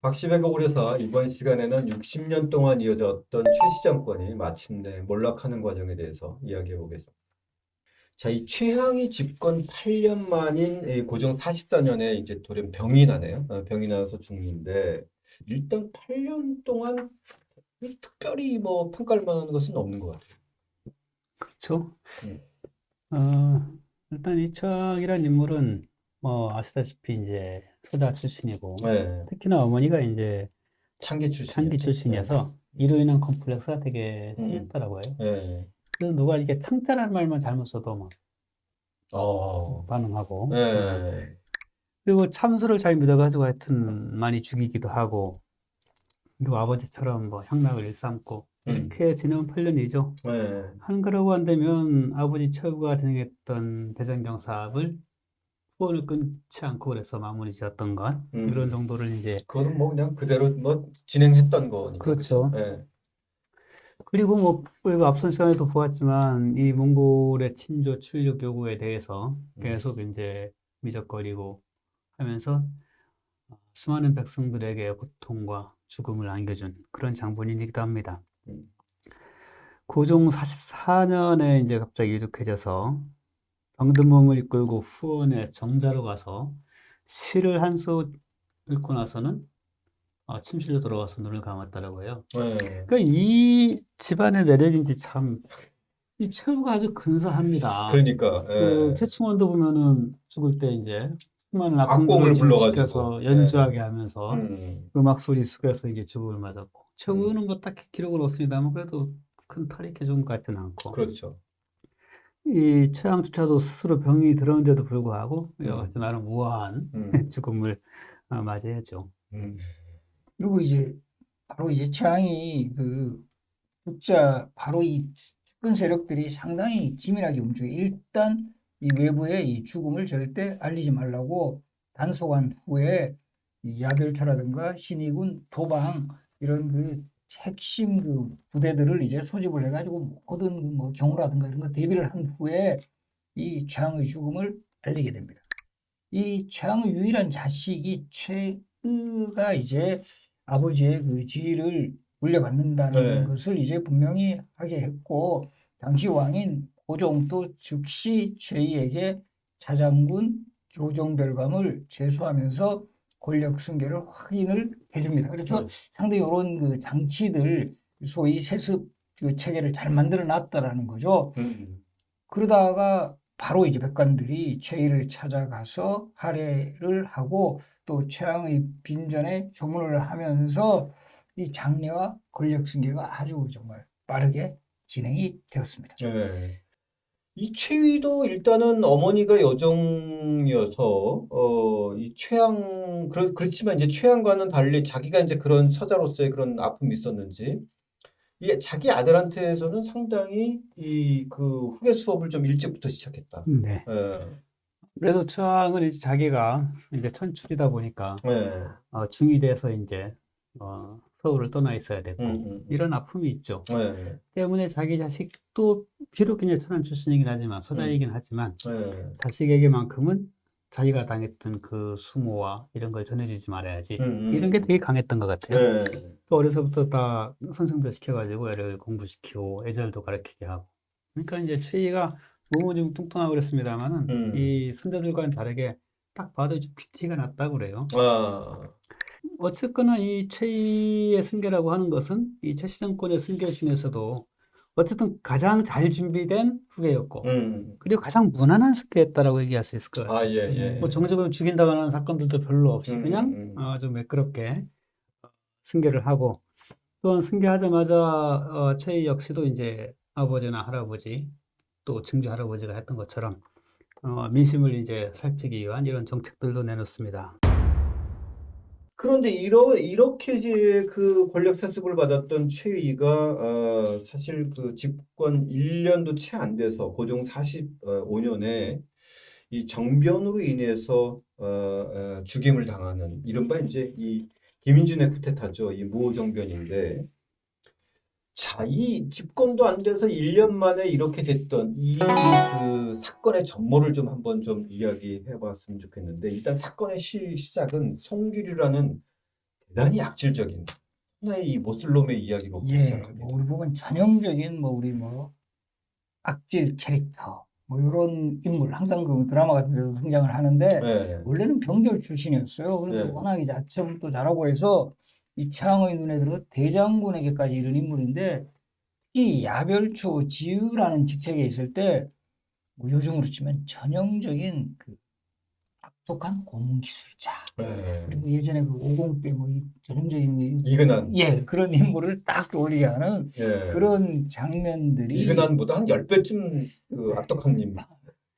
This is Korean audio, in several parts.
박시백 오래사 이번 시간에는 60년 동안 이어졌던 최씨 정권이 마침내 몰락하는 과정에 대해서 이야기해 보겠습니다. 자, 이 최항이 집권 8년 만인 이 고종 44년에 이제 돌연 병이 나네요. 병이 나서 죽는데 일단 8년 동안 특별히 뭐 평가할 만한 것은 없는 것 같아요. 그렇죠. 음. 일단 이철이라는 인물은 뭐 아시다시피 이제 소자 출신이고 네, 특히나 어머니가 이제 창기 창기 출신이었죠. 네. 출신이어서 이로 인한 컴플렉스가 되게 음, 심했더라고요. 네. 그래서 누가 이게 창자라는 말만 잘못 써도 막 어, 반응하고 네. 그리고 참수를 잘 믿어가지고 하여튼 많이 죽이기도 하고 그리고 아버지처럼 뭐 향락을 일삼고 음, 이렇게 지내온 8년이죠. 네. 한그러고 한다면 아버지 최후가 진행했던 대장경 사업을 후원을 끊지 않고 그래서 마무리 지었던 것 이런 음. 정도를 이제 그거는 뭐 그냥 그대로 뭐 진행했던 거니까 그죠? 그렇죠. 예. 그리고 뭐 우리가 앞선 시간에도 보았지만 이 몽골의 친조 출력 요구에 대해서 음, 계속 이제 미적거리고 하면서 수많은 백성들에게 고통과 죽음을 안겨준 그런 장본인이기도 합니다. 음, 고종 44년에 이제 갑자기 이죽해져서 병든 몸을 이끌고 후원의 정자로 가서 시를 한 수 읽고 나서는 침실로 들어가서 눈을 감았다라고 해요. 예. 그러니까 이 집안의 내력인지 참, 이 체구가 아주 근사합니다. 그러니까 그 예. 최충원도 보면은 죽을 때 이제 수많은 악공들을 악공을 불러가지고 진입시켜서 예. 연주하게 하면서 음, 음악 소리 속에서 이제 죽음을 맞았고, 음, 최후는 뭐 딱히 기록을 얻습니다만 그래도 큰 탈이 개준 것 같지는 않고, 그렇죠. 이 최양조차도 스스로 병이 들었는데도 불구하고 이와 음, 같이 나름 우아한 음, 죽음을 맞이했죠. 음, 그리고 이제 바로 이제 최양이 그 국자 바로 이 집권 세력들이 상당히 기민하게 움직여 일단 이 외부에 이 죽음을 절대 알리지 말라고 단속한 후에 이 야별초라든가 신의군 도방 이런 그 핵심 그 부대들을 이제 소집을 해가지고 모든 그뭐 경호라든가 이런 거 대비를 한 후에 이 최양의 죽음을 알리게 됩니다. 이 최양의 유일한 자식이 최의가 이제 아버지의 그 지위를 물려받는다는 네. 것을 이제 분명히 하게 했고 당시 왕인 고종도 즉시 최의에게 자장군 교정별감을 제수하면서 권력 승계를 확인을 해줍니다. 그래서 네. 상당히 이런 그 장치들 소위 세습 그 체계를 잘 만들어 놨다라는 거죠. 음, 그러다가 바로 이제 백관들이 최의를 찾아가서 할애를 하고 또 최양의 빈전에 조문을 하면서 이 장례와 권력 승계가 아주 정말 빠르게 진행이 되었습니다. 예. 이 최위도 일단은 어머니가 여종이어서 이 최양 그렇지만 이제 최양과는 달리 자기가 이제 그런 서자로서의 그런 아픔이 있었는지 이게 자기 아들한테서는 상당히 이 그 후계 수업을 좀 일찍부터 시작했다. 네. 예, 그래도 최황은 이제 자기가 이제 천출이다 보니까 예, 중이 돼서 이제 서울을 떠나 있어야 음, 됐고 음, 이런 아픔이 있죠. 예, 때문에 자기 자식도 비록 이제 천한 출신이긴 하지만 음, 서자이긴 하지만 예, 자식에게만큼은 자기가 당했던 그 수모와 이런 걸 전해주지 말아야지 이런 게 되게 강했던 것 같아요. 예, 또 어려서부터 다 선생들 시켜가지고 애를 공부시키고 애절도 가르치게 하고 그러니까 이제 최이가 몸은 좀 뚱뚱하고 그랬습니다만은 음, 이 손자들과는 다르게 딱 봐도 좀 PT가 났다고 그래요. 아, 어쨌거나 이 최이의 승계라고 하는 것은 이 최씨 정권의 승계 중에서도 어쨌든 가장 잘 준비된 후계였고 그리고 가장 무난한 승계였다라고 얘기할 수 있을 것 아, 같아요. 예, 뭐 예, 정적으로 죽인다거나 하는 사건들도 별로 없이 그냥 음, 아주 매끄럽게 승계를 하고 또한 승계하자마자 최희 역시도 이제 아버지나 할아버지 또 증조 할아버지가 했던 것처럼 민심을 이제 살피기 위한 이런 정책들도 내놓습니다. 그런데 이렇게 이제 그 권력 세습을 받았던 최위가 사실 그 집권 1년도 채 안 돼서 고종 45년에 이 정변으로 인해서 죽임을 당하는 이른바 이제 이 김인준의 쿠데타죠. 이 무호정변인데 자, 이 집권도 안 돼서 1년 만에 이렇게 됐던 이 그 사건의 전모를 좀 한번 좀 이야기해 봤으면 좋겠는데 일단 사건의 시작은 송기류라는 대단히 악질적인 하나의 이 모슬롬의 이야기로 예, 시작합니다. 뭐 우리 보면 전형적인 뭐 우리 뭐 악질 캐릭터 뭐 이런 인물 항상 그 드라마 같은 데도 등장을 하는데 네. 원래는 병졸 출신이었어요. 그런데 네. 워낙 이제 아첨도 잘하고 해서 이 최양의 눈에 들어 대장군에게까지 이른 인물인데 이 야별초 지휘라는 직책에 있을 때 뭐 요즘으로 치면 전형적인 그 악독한 고문기술자. 네. 그리고 예전에 그 50 때 뭐 이 전형적인 이근한. 예 그런 인물을 딱 떠올리게 하는 예. 그런 장면들이 이근한보다 한 10배쯤 그 악독한 님.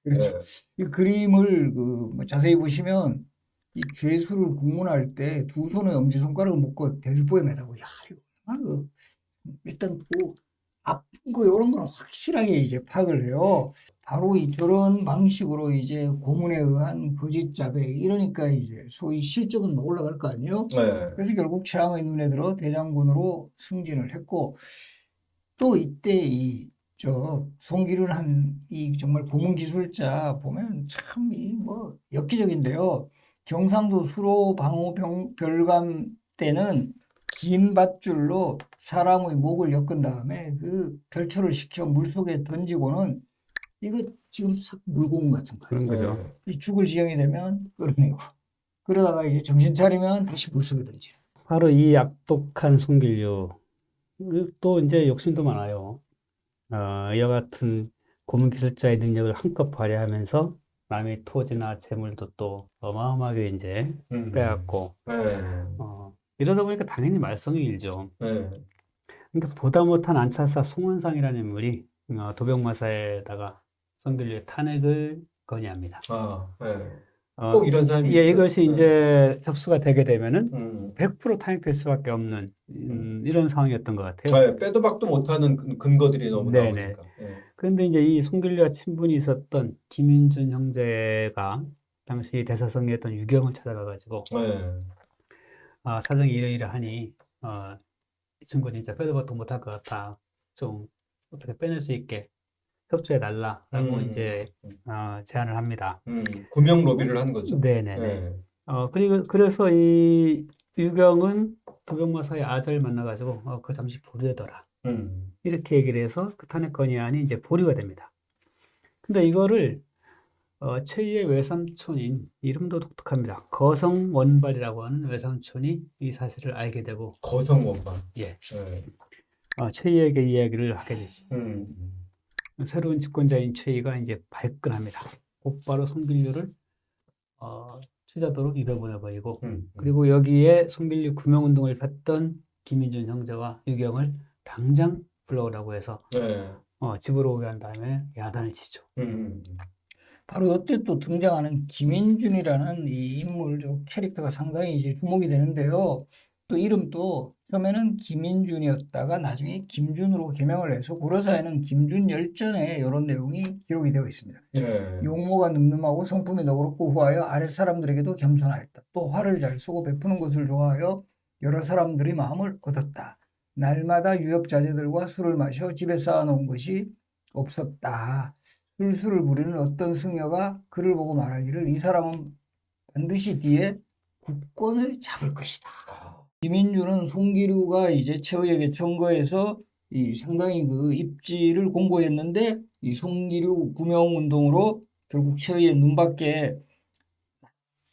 그렇죠. 예. 이 그림을 그뭐 자세히 보시면 이 죄수를 국문할 때 두 손에 엄지손가락을 묶고 대들보에 매다고 야 이거 얼마나 그 일단 또 아픈 거 이런 건 확실하게 이제 파악을 해요. 바로 이 저런 방식으로 이제 고문에 의한 거짓 자백 이러니까 이제 소위 실적은 막 올라갈 거 아니에요. 네. 그래서 결국 최양의 눈에 들어 대장군으로 승진을 했고 또 이때 이 저 송기를 한 이 정말 고문 기술자 보면 참 이 뭐 엽기적인데요. 경상도 수로 방호 별감 때는 긴 밧줄로 사람의 목을 엮은 다음에 그 별초를 시켜 물속에 던지고는 이거 지금 싹 물고문 같은 거예요. 그런 거죠. 네. 이 죽을 지경이 되면 끌어내고 그러다가 이제 정신 차리면 다시 물속에 던지는. 바로 이 악독한 송길류. 또 이제 욕심도 많아요. 이와 같은 고문 기술자의 능력을 한껏 발휘하면서 남의 토지나 재물도 또 어마어마하게 이제 빼앗고, 네. 이러다 보니까 당연히 말썽이 일죠. 네. 그러니까 보다 못한 안차사 송원상이라는 인물이 도병마사에다가 송길류의 탄핵을 건의합니다. 아, 네. 어, 꼭 이런 사람이 예, 있죠. 이것이 네. 이제 접수가 되게 되면은 음. 100% 탄핵될 수밖에 없는 이런 상황이었던 것 같아요. 네, 빼도 박도 못하는 근거들이 너무 네네. 나오니까. 네. 그런데 이제 이 송길류와 친분이 있었던 김인준 형제가 당시 대사성이었던 유경을 찾아가가지고 네. 사정이 이러이러하니 이 친구 진짜 빼도 박도 못할 것 같아. 좀 어떻게 빼낼 수 있게 협조해 달라라고 이제 제안을 합니다. 구명 로비를 한 거죠. 네네네. 네. 그래서 이 유경은 도병마사의 아들을 만나가지고 그 잠시 보류해둬라. 이렇게 얘기를 해서 그 탄핵 건의안이 이제 보류가 됩니다. 근데 이거를 최희의 외삼촌인 이름도 독특합니다. 거성원발이라고 하는 외삼촌이 이 사실을 알게 되고 거성원반. 예, 네. 최희에게 이야기를 하게 되죠. 음. 새로운 집권자인 최희가 이제 발끈합니다. 곧바로 송길류를 취자도로 입양보내버리고 그리고 여기에 송길류 구명운동을 폈던 김인준 형제와 유경을 당장 불러오라고 해서 네. 집으로 오게 한 다음에 야단을 치죠. 바로 이때 또 등장하는 김인준이라는 이 인물, 저 캐릭터가 상당히 이제 주목이 되는데요. 또 이름도 처음에는 김인준이었다가 나중에 김준으로 개명을 해서 고려사에는 김준열전에 이런 내용이 기록이 되어 있습니다. 네. 용모가 늠름하고 성품이 너그럽고 후하여 아랫사람들에게도 겸손하였다. 또 화를 잘 쓰고 베푸는 것을 좋아하여 여러 사람들의 마음을 얻었다. 날마다 유협자재들과 술을 마셔 집에 쌓아놓은 것이 없었다. 술수를 부리는 어떤 승려가 그를 보고 말하기를 이 사람은 반드시 뒤에 국권을 잡을 것이다. 김인준은 송기류가 이제 최후에게 청거해서 이 상당히 그 입지를 공고했는데 이 송기류 구명운동으로 결국 최후의 눈밖에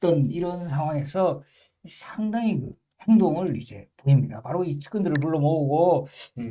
났던 이런 상황에서 상당히 그 행동을 이제 보입니다. 바로 이 측근들을 불러 모으고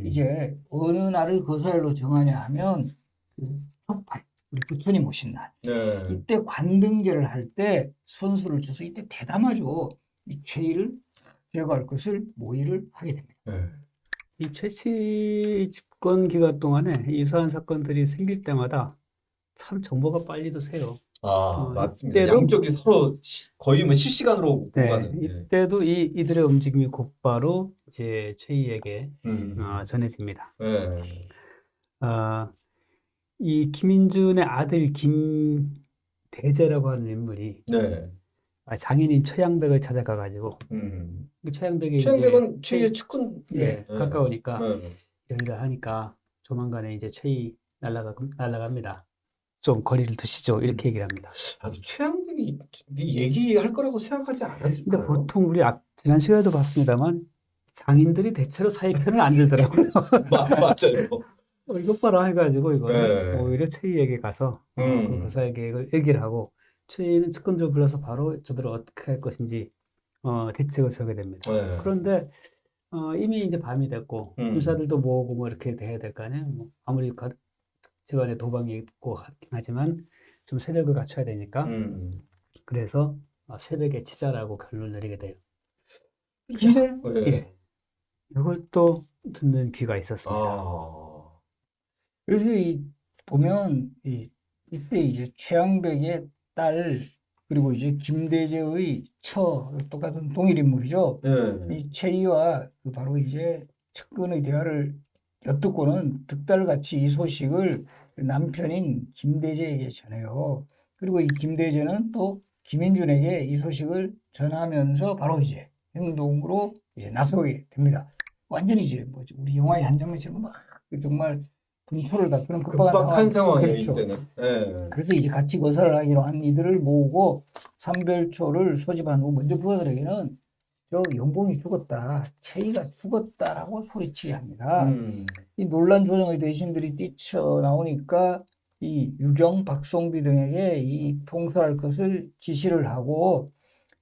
이제 어느 날을 거사일로 정하냐 하면 그 촉발, 우리 부처님 오신 날. 네. 이때 관등제를 할 때 선수를 쳐서 이때 대담하죠. 이 최희를 제거할 것을 모의를 하게 됩니다. 네. 이 최씨 집권 기간 동안에 이러한 사건들이 생길 때마다 참 정보가 빨리도 새요. 맞습니다. 이때도 양쪽이 서로 거의 뭐 실시간으로 네, 보고하는. 네. 이때도 이들의 움직임이 곧바로 이제 최희에게 전해집니다. 네. 이 김인준의 아들 김대재라고 하는 인물이 네. 장인인 최양백을 찾아가가지고 그 최양백이 최양백은 최희의 측근. 예, 가까우니까 네. 여기를 하니까 조만간에 이제 최희 날아갑니다. 좀 거리를 두시죠. 이렇게 얘기를 합니다. 최양백이 얘기할 거라고 생각하지 근데 않았을까요? 보통 우리 지난 시간에도 봤습니다만 장인들이 대체로 사위 편을 안 들더라고요. 맞아요. 이것 봐라 해가지고 이거를 네. 오히려 최이에게 가서 그 음. 거사의 계획을 얘기를 하고 최이는 측근들을 불러서 바로 저들을 어떻게 할 것인지 대책을 세우게 됩니다. 네. 그런데 이미 이제 밤이 됐고 음. 군사들도 모으고 뭐 이렇게 돼야 될 거 아니에요. 뭐 아무리 집안에 도방이 있고 하긴 하지만 좀 세력을 갖춰야 되니까 음. 그래서 새벽에 치자라고 결론을 내리게 돼요. 근데 예, 이걸 또 듣는 귀가 있었습니다. 아. 그래서 보면 이때 이제 최양백의 딸 그리고 이제 김대재의 처 똑같은 동일 인물이죠. 네. 이 최이와 바로 이제 측근의 대화를 엿듣고는 득달같이 이 소식을 남편인 김대재에게 전해요. 그리고 이 김대재는 또 김인준에게 이 소식을 전하면서 바로 이제 행동으로 이제 나서게 됩니다. 완전히 이제 뭐지 우리 영화의 한 장면처럼 막 정말 분초를 다투는 급박한 상황이에요, 그렇죠. 이때는. 네. 그래서 이제 같이 거사를 하기로 한 이들을 모으고 삼별초를 소집한 후 먼저 부하들에게는 저 영봉이 죽었다, 채이가 죽었다라고 소리치게 합니다. 이 논란 조정의 대신들이 뛰쳐나오니까 이 유경, 박송비 등에게 이 통솔할 것을 지시를 하고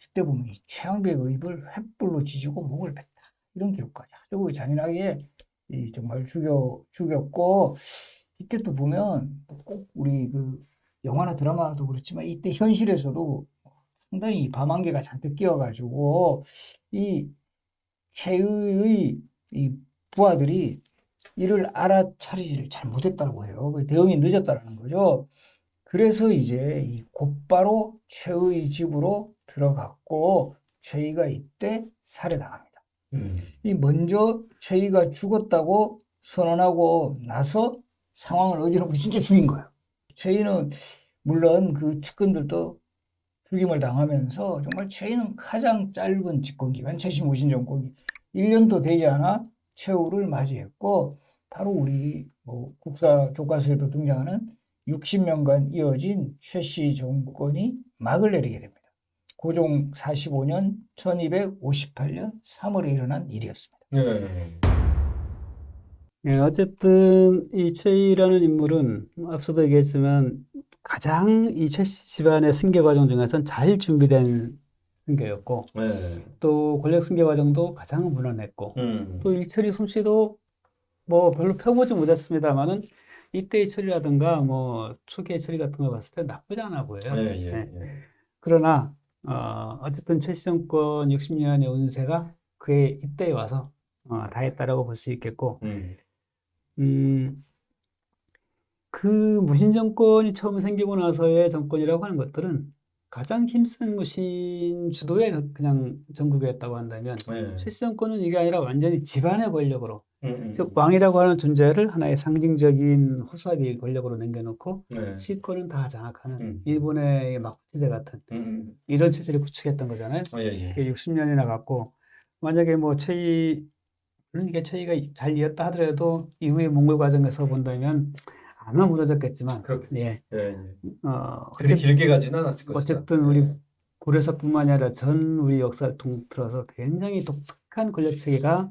이때 보면 이 최양백의 입을 횃불로 지지고 목을 뱉다 이런 기록까지 아주 잔인하게 정말 죽였고 이때 또 보면 꼭 우리 그 영화나 드라마도 그렇지만 이때 현실에서도 상당히 밤안개가 잔뜩 끼어가지고 이 최의의 이 부하들이 이를 알아차리지를 잘 못했다고 해요. 대응이 늦었다라는 거죠. 그래서 이제 곧바로 최의의 집으로 들어갔고 최의가 이때 살해당합니다. 이 먼저 최의가 죽었다고 선언하고 나서 상황을 어지럽고 진짜 죽인 거예요. 최의는 물론 그 측근들도 죽임을 당하면서 정말 최의는 가장 짧은 집권기간 최씨 무신 정권기 1년도 되지 않아 최후를 맞이했고 바로 우리 국사 교과서에도 등장하는 60년간 이어진 최씨 정권이 막을 내리게 됩니다. 고종 45년 1258년 3월에 일어난 일이었습니다. 네. 예, 어쨌든 이 최이라는 인물은 앞서도 얘기했지만 가장 이 최씨 집안의 승계 과정 중에선 잘 준비된 승계였고 네. 또 권력 승계 과정도 가장 무난했고 또 일처리 솜씨도 뭐 별로 펴보지 못했습니다만은 이때의 처리라든가 뭐 초기의 처리 같은 거 봤을 때 나쁘지 않아 보여요. 예, 예, 예. 예. 그러나 어쨌든 최씨 정권 60년의 운세가 그의 이때에 와서 다 했다라고 볼 수 있겠고 그 무신 정권이 처음 생기고 나서의 정권이라고 하는 것들은 가장 힘쓴 무신 주도의 그냥 전국이었다고 한다면 네. 최씨 정권은 이게 아니라 완전히 집안의 권력으로 즉 음. 왕이라고 하는 존재를 하나의 상징적인 호사비 권력으로 남겨놓고 네. 실권은 다 장악하는 음. 일본의 막부지대 같은 이런 체제를 구축했던 거잖아요. 예, 예. 그게 60년이나 갔고 만약에 뭐 최이 물론 이게 최이가 잘 이었다 하더라도 이후의 몽골 과정에서 본다면 아마 무너졌겠지만 그렇겠죠. 예. 예, 예. 그리 어쨌든, 길게 가지는 않았을 것이다. 어쨌든 우리 고려사뿐만이 아니라 전 우리 역사를 통틀어서 굉장히 독특한 권력 체계가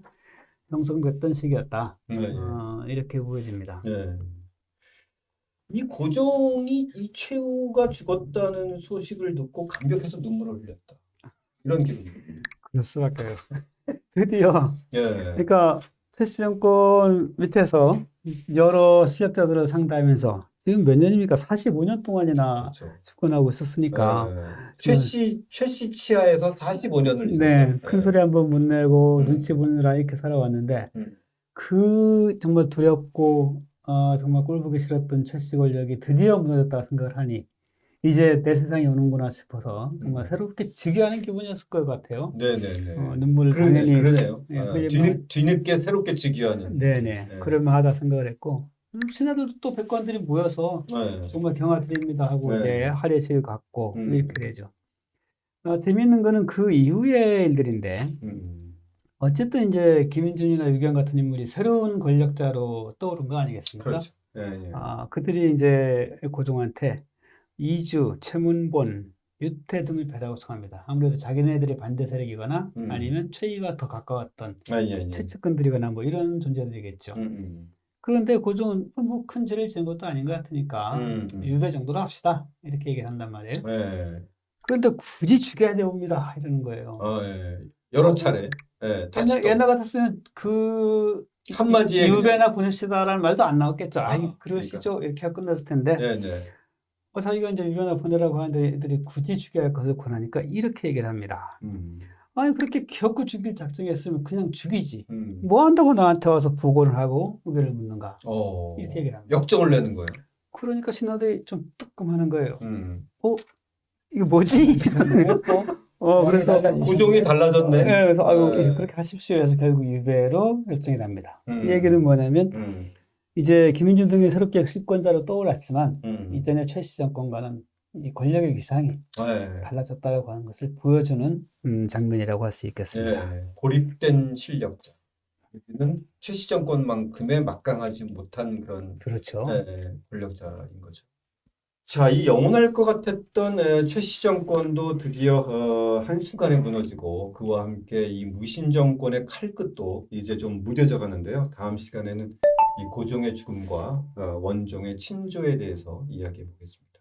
형성됐던 시기였다. 네, 예. 이렇게 보여집니다. 네. 이 고종이 이 최후가 죽었다는 소식을 듣고 감격해서 눈물을 흘렸다. 이런 기록입니다. 그럴 수밖에. 드디어 예. 그러니까 최씨 정권 밑에서 여러 실력자들을 상대하면서 지금 몇 년입니까? 45년 동안이나 그렇죠. 집권하고 있었으니까 최씨 치하에서 45년을 네, 큰 소리 한번 못 내고 음. 눈치 보느라 이렇게 살아왔는데 음. 그 정말 두렵고 정말 꼴보기 싫었던 최씨 권력이 드디어 무너졌다 생각을 하니 이제 내 세상이 오는구나 싶어서 정말 새롭게 즉위하는 기분이었을 것 같아요. 네네네. 눈물을 당연히 그러네요. 예, 흘리면 뒤늦게 새롭게 즉위하는. 네네 네. 그럴만하다 생각을 했고 신하들도 또 백관들이 모여서 네. 정말 경화드립니다 하고 네. 이제 할례식을 갖고 음. 이렇게 되죠. 재미있는 거는 그 이후의 일들인데 어쨌든 이제 김인준이나 유경 같은 인물이 새로운 권력자로 떠오른 거 아니겠습니까? 그렇죠. 예, 예. 그들이 이제 고종한테 이주, 최문본, 유태 등을 배라고 청합니다. 아무래도 자기네들의 반대 세력이거나 아니면 최이와 더 가까웠던 예. 최측근들이거나 뭐 이런 존재들이겠죠. 그런데 고종은 뭐 큰 죄를 지은 것도 아닌 것 같으니까 유배 정도로 합시다. 이렇게 얘기를 한단 말이에요. 예. 그런데 굳이 죽여야 됩니다. 이러는 거예요. 예. 여러 차례. 예. 다시 또 옛날 같았으면 그 한마디에 유배나 보내시다라는 말도 안 나왔겠죠. 아이, 그러니까. 그러시죠. 이렇게 하고 끝났을 텐데. 네. 자기가 이제 유배나 보내라고 하는데 애들이 굳이 죽여야 할 것을 권하니까 이렇게 얘기를 합니다. 아니, 그렇게 겨우 죽일 작정했으면 그냥 죽이지. 뭐 한다고 나한테 와서 보고를 하고 의견을 묻는가. 이렇게 얘기를 합니다. 역정을 내는 거예요. 그러니까 신하들이 좀 뜨끔하는 거예요. 이거 뭐지? 이러는 거예요. 그래서 고종이 달라졌네. 네, 그래서 아유, 네. 그렇게 하십시오 해서 결국 유배로 결정이 납니다. 이 얘기는 뭐냐면 이제 김인중 등이 새롭게 집권자로 떠올랐지만 이전의 최씨 정권과는 이 권력의 위상이 네. 달라졌다고 하는 것을 보여주는 장면이라고 할 수 있겠습니다. 네. 고립된 실력자. 우리는 최씨 정권만큼의 막강하지 못한 그런 그렇죠. 권력자인 거죠. 자, 이 영원할 것 같았던 최씨 정권도 드디어 한순간에 무너지고 그와 함께 이 무신 정권의 칼끝도 이제 좀 무뎌져 가는데요. 다음 시간에는 이 고종의 죽음과 원종의 친조에 대해서 이야기해 보겠습니다.